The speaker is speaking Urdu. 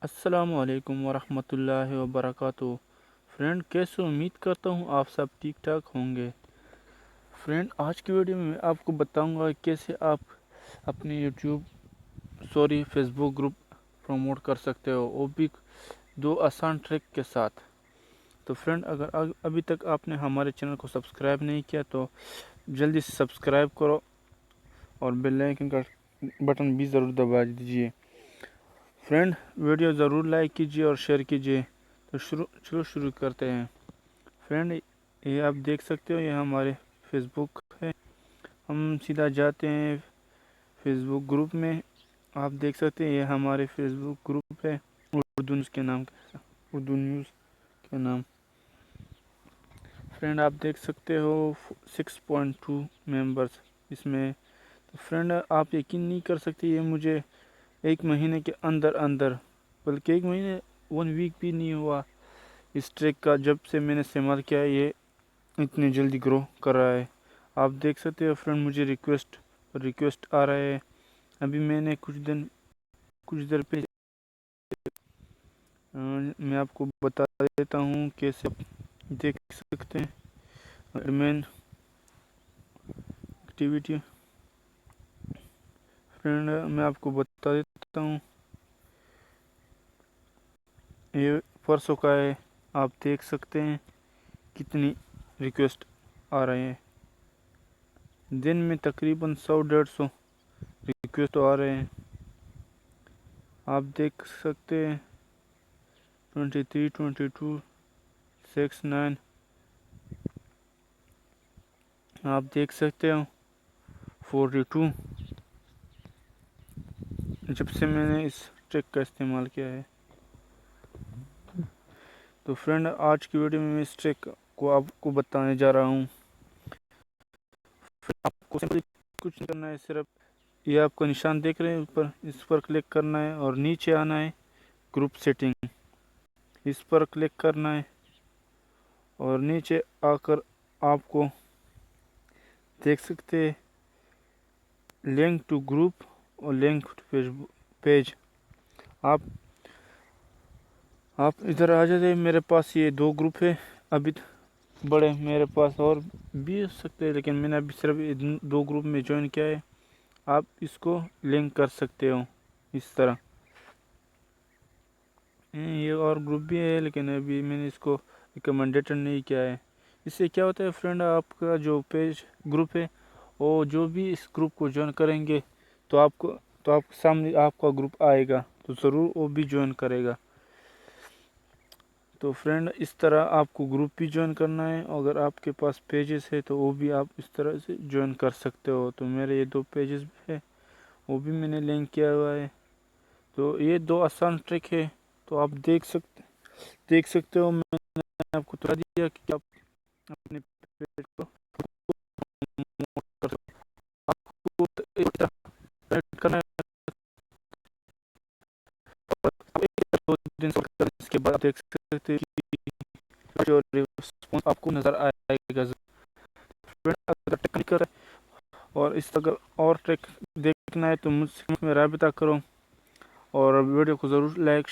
السلام علیکم ورحمۃ اللہ وبرکاتہ۔ فرینڈ کیسے امید کرتا ہوں آپ سب ٹھیک ٹھاک ہوں گے۔ فرینڈ آج کی ویڈیو میں آپ کو بتاؤں گا کیسے آپ اپنے فیس بک گروپ پروموٹ کر سکتے ہو، وہ بھی دو آسان ٹرک کے ساتھ۔ تو فرینڈ اگر ابھی تک آپ نے ہمارے چینل کو سبسکرائب نہیں کیا تو جلدی سے سبسکرائب کرو اور بیل آئکن کا بٹن بھی ضرور دبا دیجیے۔ فرینڈ ویڈیو ضرور لائک کیجیے اور شیئر کیجیے۔ تو شروع کرتے ہیں۔ فرینڈ یہ آپ دیکھ سکتے ہو، یہ ہمارے فیس بک ہے۔ ہم سیدھا جاتے ہیں فیس بک گروپ میں۔ آپ دیکھ سکتے ہیں یہ ہمارے فیس بک گروپ ہے، اردو نیوز کے نام۔ فرینڈ آپ دیکھ سکتے ہو 6.2 ممبرس اس میں۔ تو فرینڈ آپ یقین نہیں کر سکتے، یہ مجھے ایک مہینے کے اندر بلکہ ایک مہینے 1 ویک بھی نہیں ہوا اس ٹریک کا، جب سے میں نے استعمال کیا ہے یہ اتنی جلدی گرو کر رہا ہے۔ آپ دیکھ سکتے ہو فرینڈ، مجھے ریکویسٹ آ رہا ہے۔ ابھی میں نے کچھ دیر پہ میں آپ کو بتا دیتا ہوں کیسے دیکھ سکتے ہیں ایڈمن ایکٹیویٹی۔ فرینڈ میں آپ کو بتا دیتا ہوں، یہ پرسوں کا ہے۔ آپ دیکھ سکتے ہیں کتنی ریکویسٹ آ رہے ہیں، دن میں تقریباً 100-150 ریکویسٹ آ رہے ہیں۔ آپ دیکھ سکتے ہیں 23 22 6 9۔ آپ دیکھ سکتے ہو 42 جب سے میں نے اس ٹرک کا استعمال کیا ہے۔ تو فرینڈ آج کی ویڈیو میں اس ٹرک کو آپ کو بتانے جا رہا ہوں۔ آپ کو کچھ کرنا ہے، صرف یہ آپ کو نشان دیکھ رہے ہیں اوپر، اس پر کلک کرنا ہے اور نیچے آنا ہے گروپ سیٹنگ، اس پر کلک کرنا ہے اور نیچے آ کر آپ کو دیکھ سکتے ہیں لنک ٹو گروپ اور لنک ٹو پیج۔ آپ ادھر آ جاتے ہیں۔ میرے پاس یہ 2 گروپ ہے، ابھی بڑے میرے پاس اور بھی ہو سکتے ہیں، لیکن میں نے ابھی صرف 2 گروپ میں جوائن کیا ہے۔ آپ اس کو لنک کر سکتے ہو اس طرح۔ یہ اور گروپ بھی ہے لیکن ابھی میں نے اس کو ریکمنڈیڈ نہیں کیا ہے۔ اس سے کیا ہوتا ہے فرینڈ، آپ کا جو گروپ ہے وہ جو بھی اس گروپ کو جوائن کریں گے تو آپ کے سامنے آپ کا گروپ آئے گا، تو ضرور وہ بھی جوائن کرے گا۔ تو فرینڈ اس طرح آپ کو گروپ بھی جوائن کرنا ہے، اگر آپ کے پاس پیجز ہے تو وہ بھی آپ اس طرح سے جوائن کر سکتے ہو۔ تو میرے یہ 2 پیجز ہے، وہ بھی میں نے لنک کیا ہوا ہے۔ تو یہ 2 آسان ٹرک ہے، تو آپ دیکھ سکتے ہو۔ میں نے آپ کو بتا دیا کہ آپ اپنے پیج کو کرنا ہے، اس کے بعد دیکھ سکتے ہیں جو رسپانس آپ کو نظر آئے گا۔ اور اس اگر اور ٹرک دیکھنا ہے تو مجھ سے رابطہ کرو اور ویڈیو کو ضرور لائک